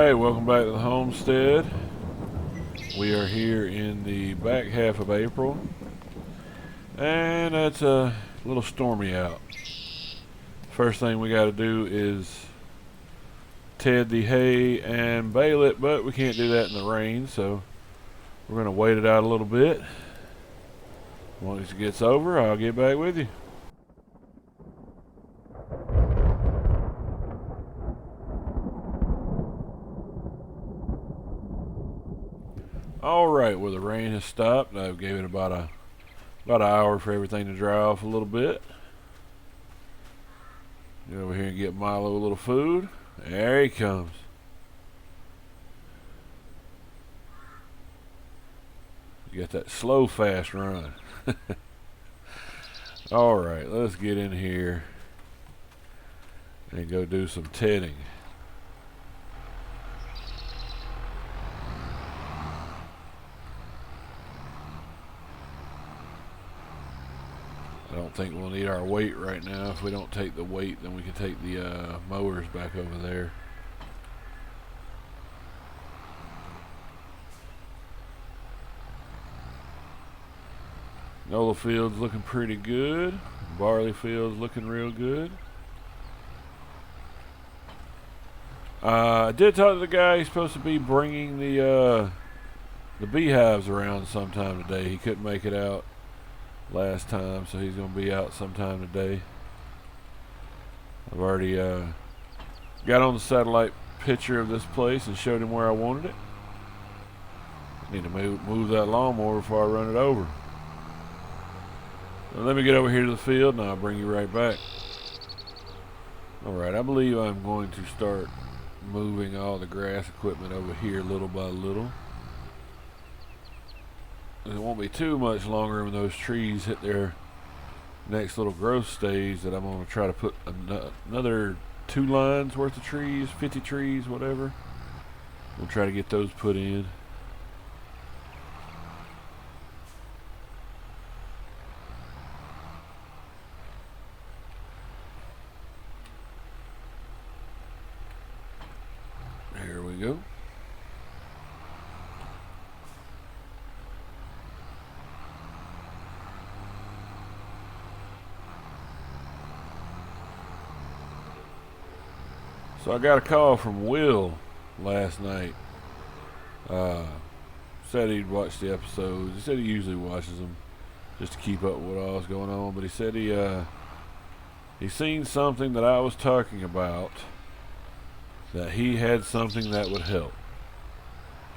Alright, welcome back to the Homestead. We are here in the back half of April, and it's a little stormy out. First thing we got to do is ted the hay and bale it, but we can't do that in the rain, so we're going to wait it out a little bit. Once it gets over, I'll get back with you. Alright, well, the rain has stopped. I gave it about an hour for everything to dry off a little bit. Get over here and get Milo a little food. There he comes. You got that slow, fast run. Alright, let's get in here and go do some tedding. I don't think we'll need our weight right now. If we don't take the weight, then we can take the mowers back over there. Nola field's looking pretty good. Barley field's looking real good. I did talk to the guy. He's supposed to be bringing the beehives around sometime today. He couldn't make it out last time, so he's going to be out sometime today. I've already got on the satellite picture of this place and showed him where I wanted it. I need to move that lawnmower before I run it over. Now let me get over here to the field and I'll bring you right back. Alright, I believe I'm going to start moving all the grass equipment over here little by little. It won't be too much longer when those trees hit their next little growth stage that I'm going to try to put another 2 lines worth of trees, 50 trees, whatever. We'll try to get those put in. There we go. So I got a call from Will last night. Said he'd watched the episodes. He said he usually watches them just to keep up with what all's going on. But he said he seen something that I was talking about, that he had something that would help.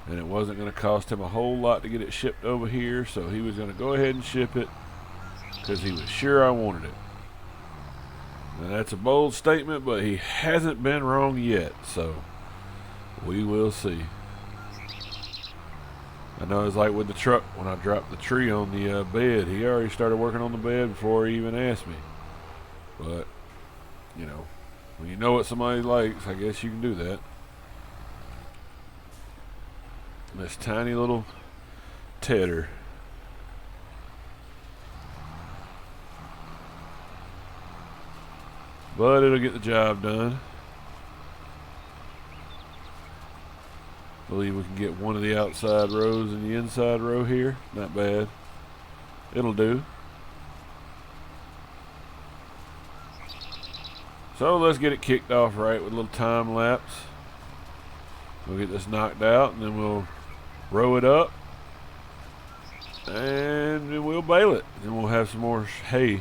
And it wasn't going to cost him a whole lot to get it shipped over here. So he was going to go ahead and ship it because he was sure I wanted it. Now that's a bold statement, but he hasn't been wrong yet, so we will see. I know it's like with the truck when I dropped the tree on the bed. He already started working on the bed before he even asked me. But, you know, when you know what somebody likes, I guess you can do that. This tiny little tedder. But it'll get the job done. I believe we can get one of the outside rows and the inside row here. Not bad. It'll do. So let's get it kicked off right with a little time lapse. We'll get this knocked out and then we'll row it up. And then we'll bale it. And we'll have some more hay.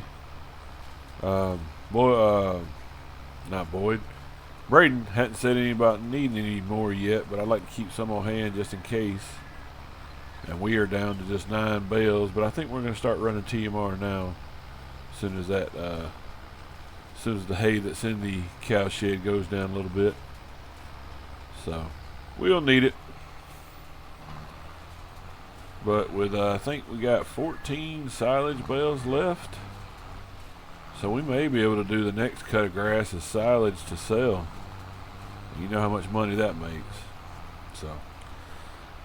Not Boyd. Braden hadn't said anything about needing any more yet, but I'd like to keep some on hand just in case. And we are down to just 9 bales, but I think we're going to start running TMR now. As soon as the hay that's in the cow shed goes down a little bit. So we'll need it. But with I think we got 14 silage bales left. So we may be able to do the next cut of grass as silage to sell. You know how much money that makes. So,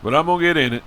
but I'm going to get in it.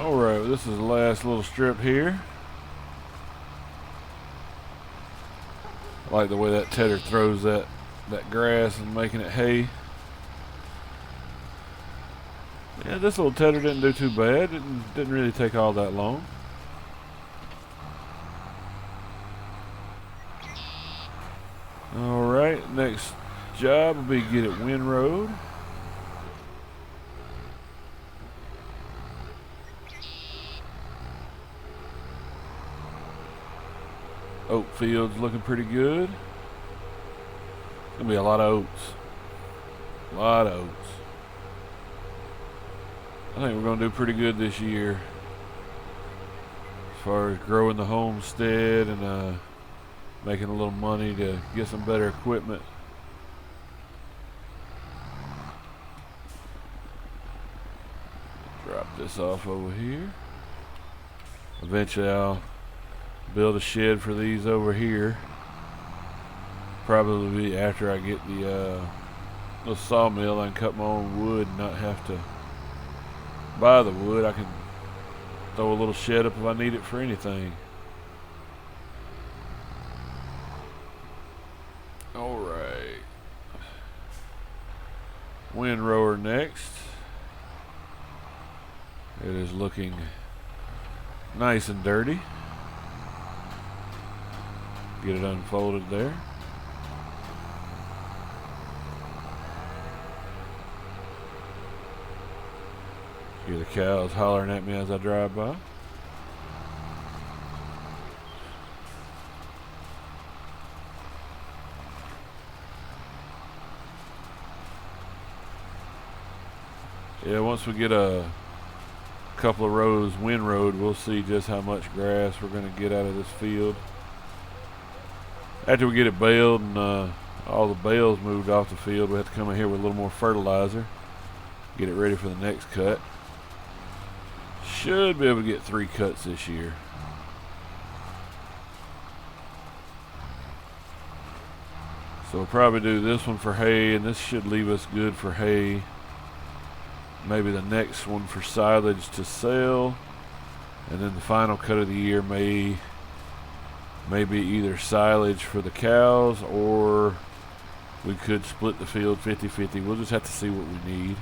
Alright, well, this is the last little strip here. I like the way that tedder throws that grass and making it hay. Yeah, this little tedder didn't do too bad. Didn't really take all that long. Alright, next job will be get it windrowed. Oat field's looking pretty good. Gonna be a lot of oats. A lot of oats. I think we're gonna do pretty good this year as far as growing the homestead and making a little money to get some better equipment. Drop this off over here. Eventually I'll build a shed for these over here. Probably be after I get the little sawmill. I can cut my own wood and not have to buy the wood. I can throw a little shed up if I need it for anything. Alright. Windrower next. It is looking nice and dirty. Get it unfolded there. Hear the cows hollering at me as I drive by. Yeah, once we get a couple of rows windrowed, we'll see just how much grass we're going to get out of this field. After we get it baled and all the bales moved off the field, we have to come in here with a little more fertilizer, get it ready for the next cut. Should be able to get 3 cuts this year. So we'll probably do this one for hay, and this should leave us good for hay. Maybe the next one for silage to sell, and then the final cut of the year may be either silage for the cows, or we could split the field 50-50. We'll just have to see what we need.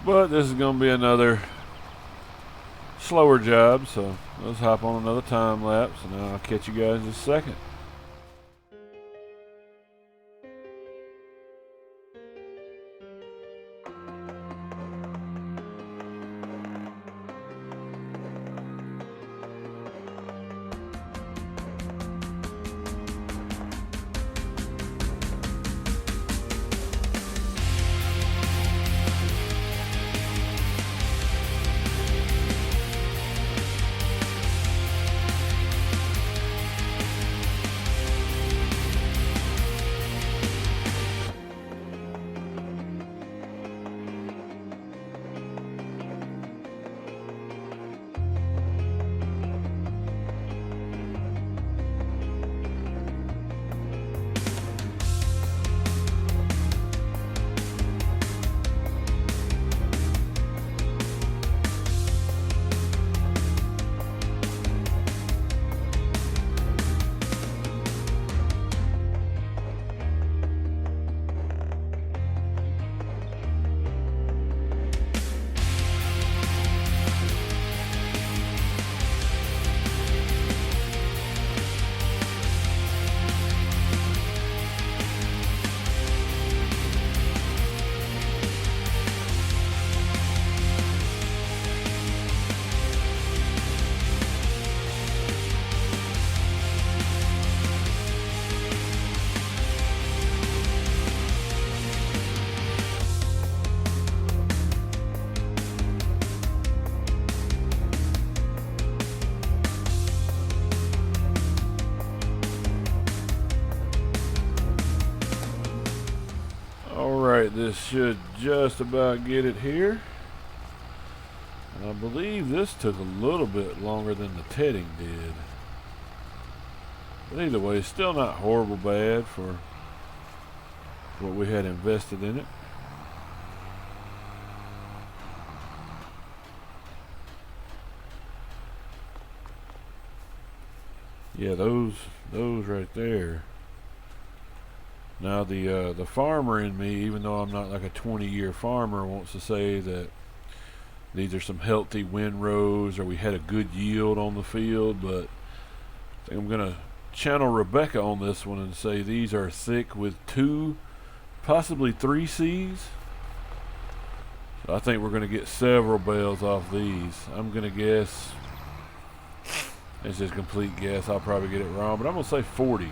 But this is going to be another slower job, so let's hop on another time lapse, and I'll catch you guys in a second. Alright, this should just about get it here. And I believe this took a little bit longer than the tedding did. But either way, still not horrible bad for what we had invested in it. Yeah, those right there. Now the farmer in me, even though I'm not like a 20-year farmer, wants to say that these are some healthy windrows or we had a good yield on the field, but I think I'm gonna channel Rebecca on this one and say these are thick with 2, possibly 3 C's. So I think we're gonna get several bales off these. I'm gonna guess, it's just a complete guess, I'll probably get it wrong, but I'm gonna say 40.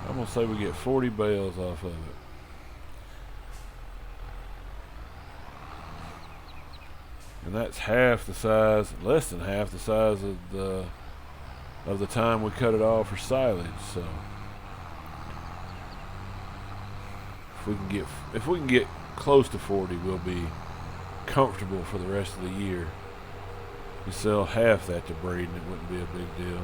I'm gonna say we get 40 bales off of it. And that's half the size, less than half the size of the time we cut it off for silage. So if we can get close to 40, we'll be comfortable for the rest of the year. We sell half that to Braden, it wouldn't be a big deal.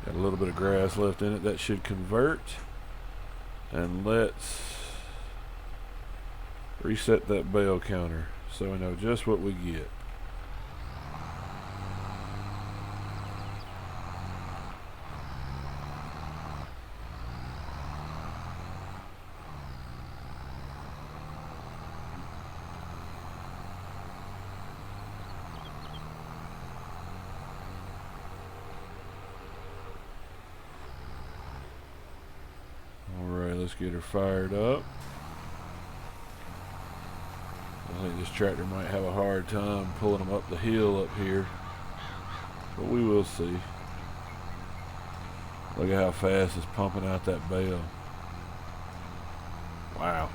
Got a little bit of grass left in it. That should convert. And let's reset that bale counter so we know just what we get. Let's get her fired up. I think this tractor might have a hard time pulling them up the hill up here, but we will see. Look at how fast it's pumping out that bale. Wow.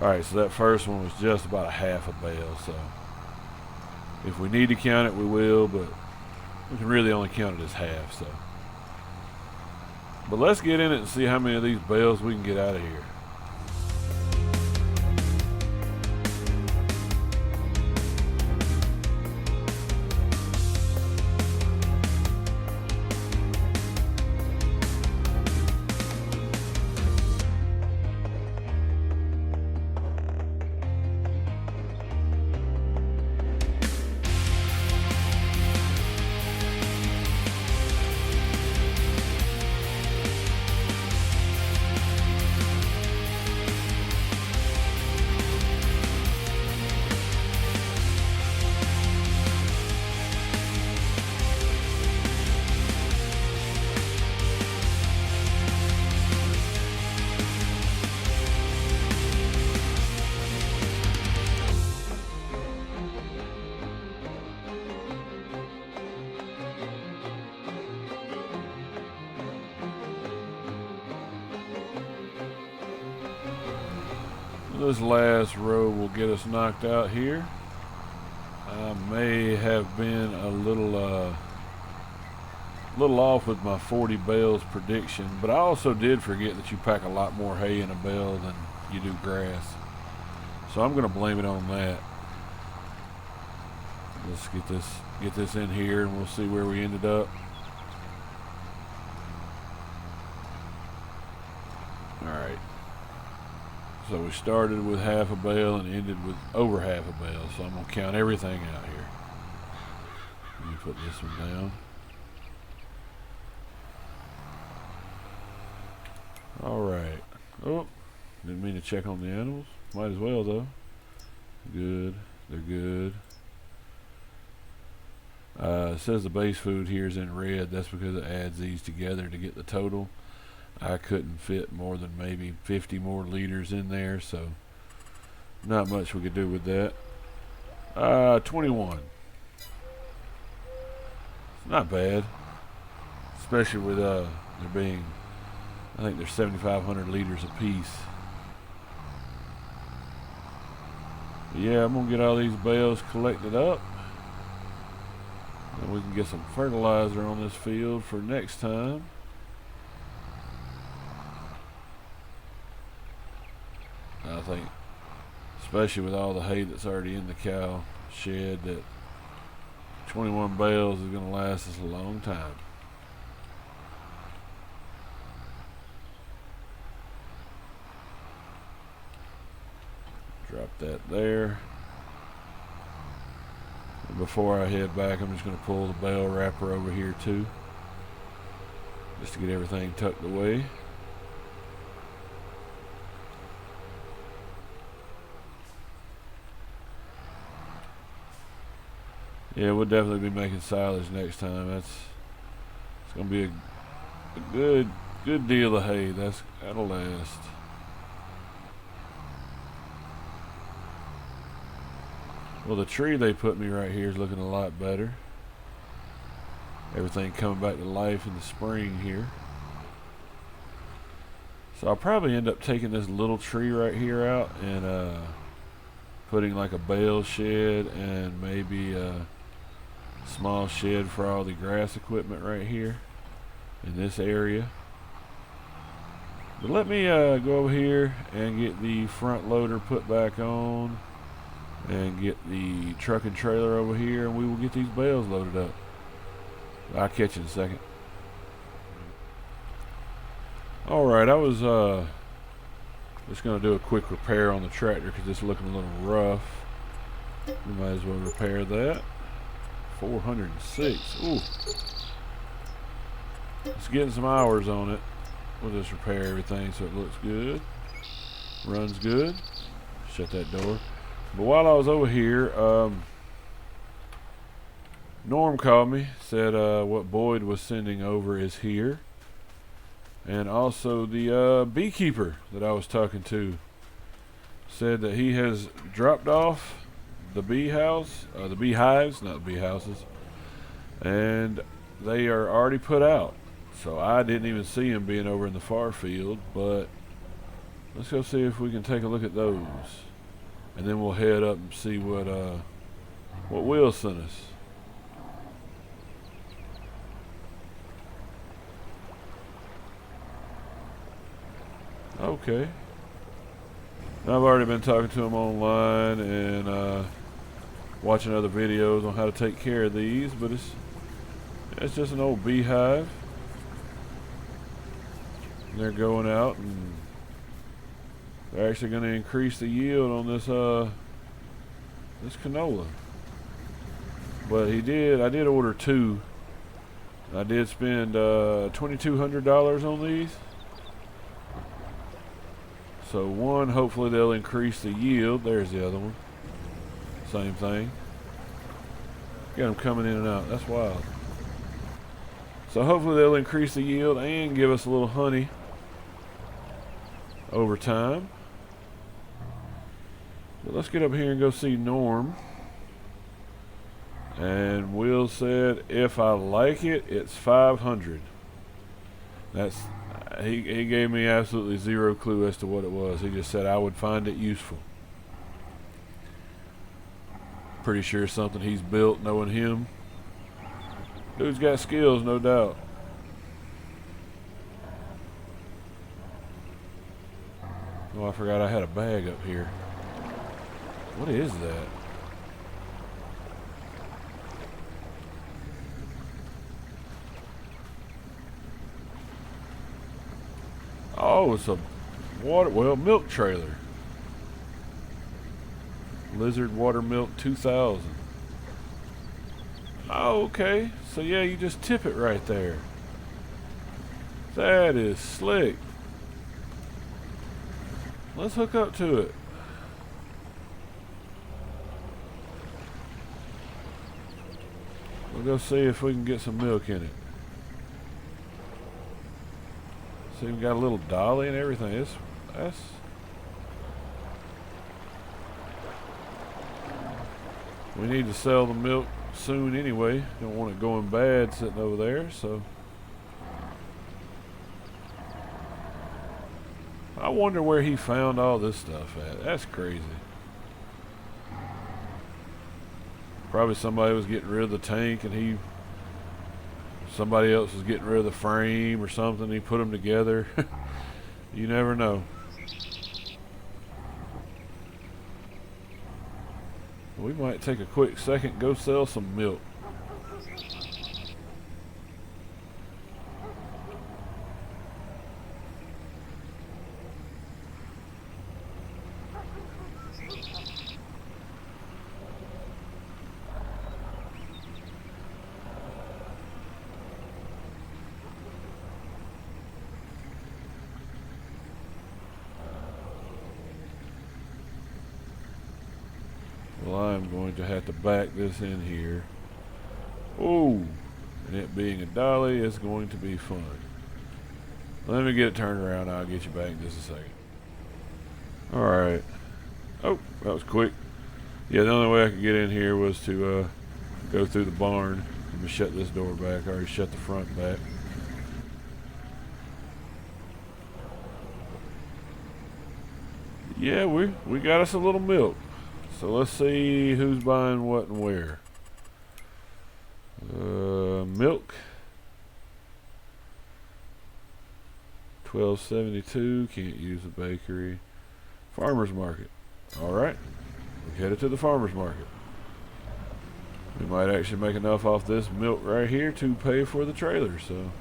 Alright, so that first one was just about a half a bale, so if we need to count it, we will, but we can really only count it as half, so. But let's get in it and see how many of these bales we can get out of here. This last row will get us knocked out here. I may have been a little off with my 40 bales prediction, but I also did forget that you pack a lot more hay in a bale than you do grass. So I'm going to blame it on that. Let's get this in here and we'll see where we ended up. All right. So we started with half a bale and ended with over half a bale. So I'm going to count everything out here. Let me put this one down. All right. Oh, didn't mean to check on the animals. Might as well though. Good. They're good. It says the base food here is in red. That's because it adds these together to get the total. I couldn't fit more than maybe 50 more liters in there, so not much we could do with that. 21. Not bad, especially with there being, I think there's 7,500 liters apiece. Yeah, I'm gonna get all these bales collected up, and we can get some fertilizer on this field for next time. I think, especially with all the hay that's already in the cow shed, that 21 bales is going to last us a long time. Drop that there. And before I head back, I'm just going to pull the bale wrapper over here too, just to get everything tucked away. Yeah, we'll definitely be making silage next time. It's gonna be a good deal of hay. That'll last. Well, the tree they put me right here is looking a lot better. Everything coming back to life in the spring here. So I'll probably end up taking this little tree right here out and putting like a bale shed and maybe a small shed for all the grass equipment right here in this area. But let me go over here and get the front loader put back on and get the truck and trailer over here, and we will get these bales loaded up. I'll catch you in a second. Alright, I was just going to do a quick repair on the tractor because it's looking a little rough. We might as well repair that. 406. Ooh. It's getting some hours on it. We'll just repair everything so it looks good. Runs good. Shut that door. But while I was over here, Norm called me, said what Boyd was sending over is here. And also the beekeeper that I was talking to said that he has dropped off the the beehives, not the bee houses, and they are already put out. So I didn't even see him being over in the far field, but let's go see if we can take a look at those. And then we'll head up and see what Will sent us. Okay. Now I've already been talking to him online and watching other videos on how to take care of these, but it's just an old beehive. And they're going out and they're actually going to increase the yield on this this canola. But I did order two. I did spend $2,200 on these. So one, hopefully they'll increase the yield. There's the other one. Same thing. Got them coming in and out. That's wild. So hopefully they'll increase the yield and give us a little honey over time. But let's get up here and go see Norm. And Will said if I like it, it's $500. He gave me absolutely zero clue as to what it was. He just said I would find it useful. Pretty sure something he's built, knowing him. Dude's got skills, no doubt. Oh, I forgot I had a bag up here. What is that? Oh, it's a milk trailer. Lizard Water Milk 2000. Oh, okay. So yeah, you just tip it right there. That is slick. Let's hook up to it. We'll go see if we can get some milk in it. See, we got a little dolly and everything. We need to sell the milk soon anyway. Don't want it going bad sitting over there, so. I wonder where he found all this stuff at. That's crazy. Probably somebody was getting rid of the tank and somebody else was getting rid of the frame or something. He put them together. You never know. We might take a quick second, go sell some milk. Well, I'm going to have to back this in here. Oh, and it being a dolly is going to be fun. Let me get it turned around. I'll get you back in just a second. Alright. Oh, that was quick. Yeah, the only way I could get in here was to go through the barn. Let me shut this door back. I already shut the front back. Yeah, we got us a little milk. So let's see who's buying what and where. Milk. $12.72. Can't use the bakery. Farmers market. All right. We're headed to the farmers market. We might actually make enough off this milk right here to pay for the trailer, so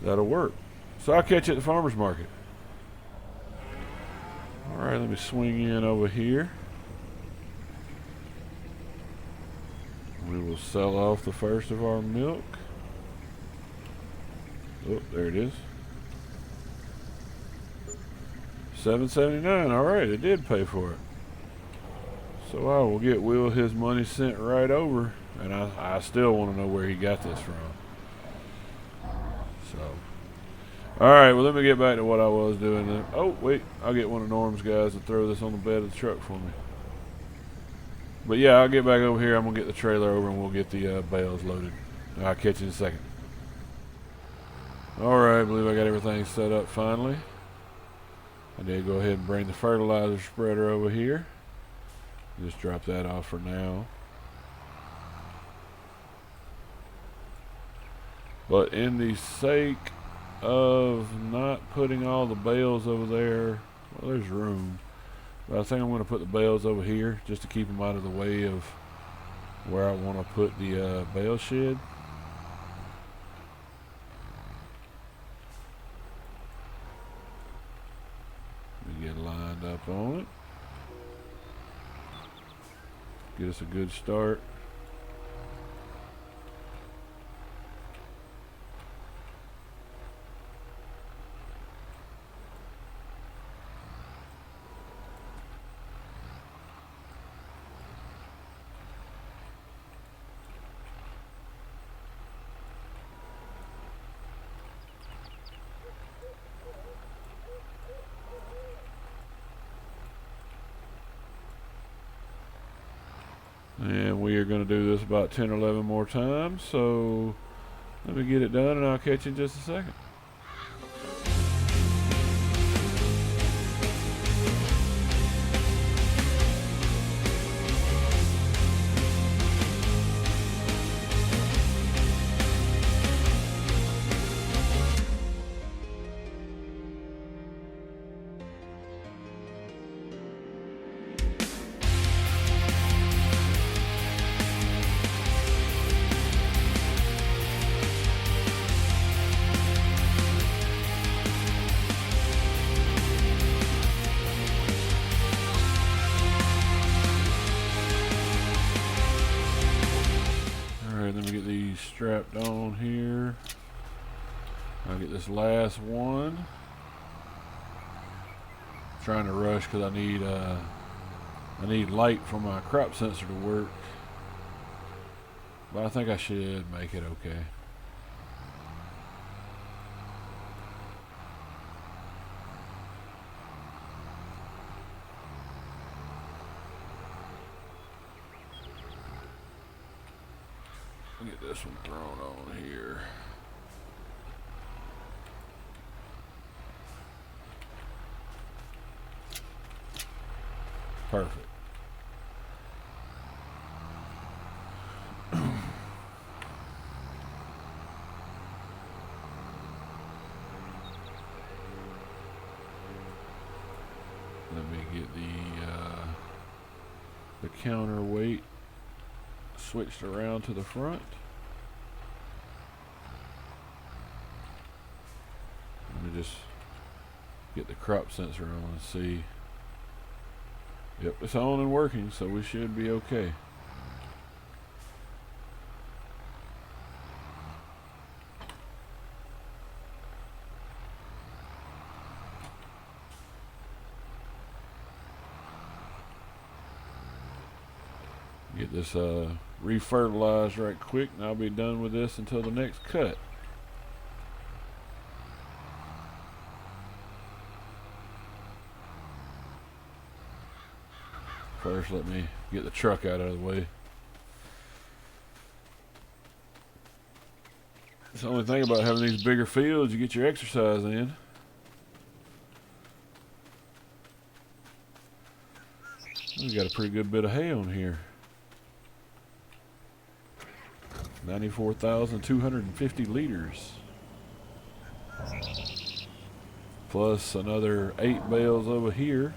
that'll work. So I'll catch you at the farmers market. All right, let me swing in over here. We will sell off the first of our milk. Oh, there it is. $7.79. All right, it did pay for it. So I will get Will his money sent right over, and I still want to know where he got this from. So, all right, well, let me get back to what I was doing. Oh, wait, I'll get one of Norm's guys to throw this on the bed of the truck for me. But yeah, I'll get back over here. I'm going to get the trailer over, and we'll get the bales loaded. I'll catch you in a second. All right, I believe I got everything set up finally. I did go ahead and bring the fertilizer spreader over here. Just drop that off for now. But in the sake of not putting all the bales over there, well, there's room. But I think I'm going to put the bales over here just to keep them out of the way of where I want to put the bale shed. Let me get lined up on it. Get us a good start. And we are going to do this about 10 or 11 more times. So let me get it done and I'll catch you in just a second. Let me get these strapped on here. I'll get this last one. I'm trying to rush because I need light for my crop sensor to work. But I think I should make it okay. Get this one thrown on here. Perfect. Let me get the the counterweight switched around to the front. Let me just get the crop sensor on and see. Yep, it's on and working, so we should be okay. Get this refertilized right quick, and I'll be done with this until the next cut. First, let me get the truck out of the way. It's the only thing about having these bigger fields, you get your exercise in. We got a pretty good bit of hay on here. 94,250 liters. Plus another 8 bales over here.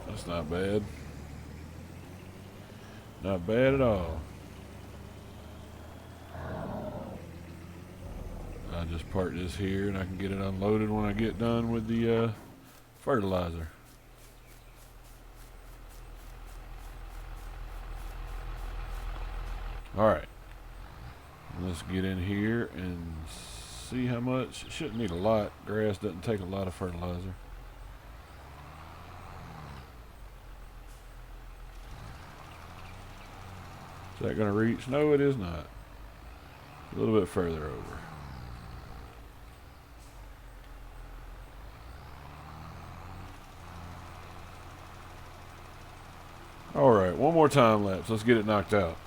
That's not bad. Not bad at all. I just park this here and I can get it unloaded when I get done with the fertilizer. Alright, let's get in here and see how much. It shouldn't need a lot. Grass doesn't take a lot of fertilizer. Is that going to reach? No, it is not. A little bit further over. Alright, one more time lapse. Let's get it knocked out.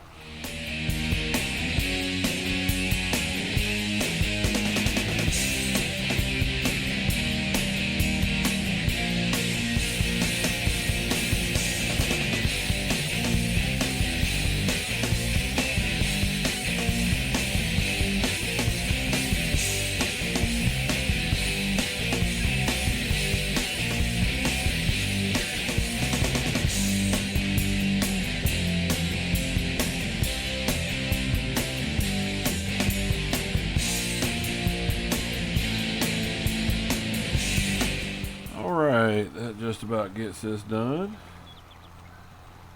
That just about gets this done.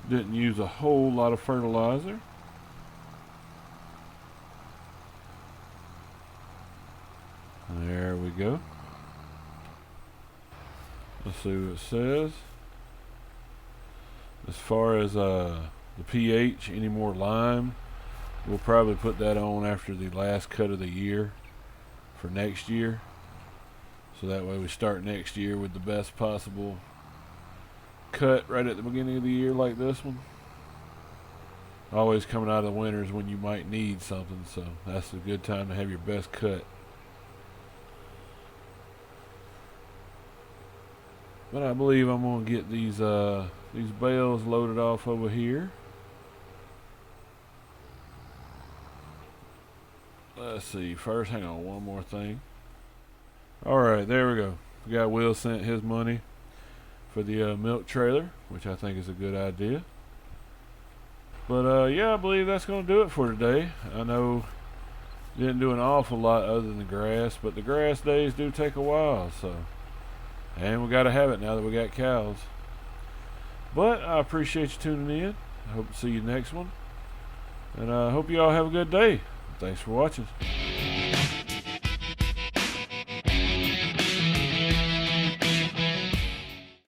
Didn't use a whole lot of fertilizer. There we go. Let's see what it says. As far as the pH, any more lime, we'll probably put that on after the last cut of the year for next year. So that way we start next year with the best possible cut right at the beginning of the year like this one. Always coming out of the winters when you might need something, so that's a good time to have your best cut. But I believe I'm going to get these bales loaded off over here. Let's see, first hang on one more thing. Alright, there we go. We got Will sent his money for the milk trailer, which I think is a good idea. But yeah, I believe that's going to do it for today. I know didn't do an awful lot other than the grass, but the grass days do take a while, so. And we got to have it now that we got cows. But I appreciate you tuning in. I hope to see you next one. And I hope you all have a good day. Thanks for watching.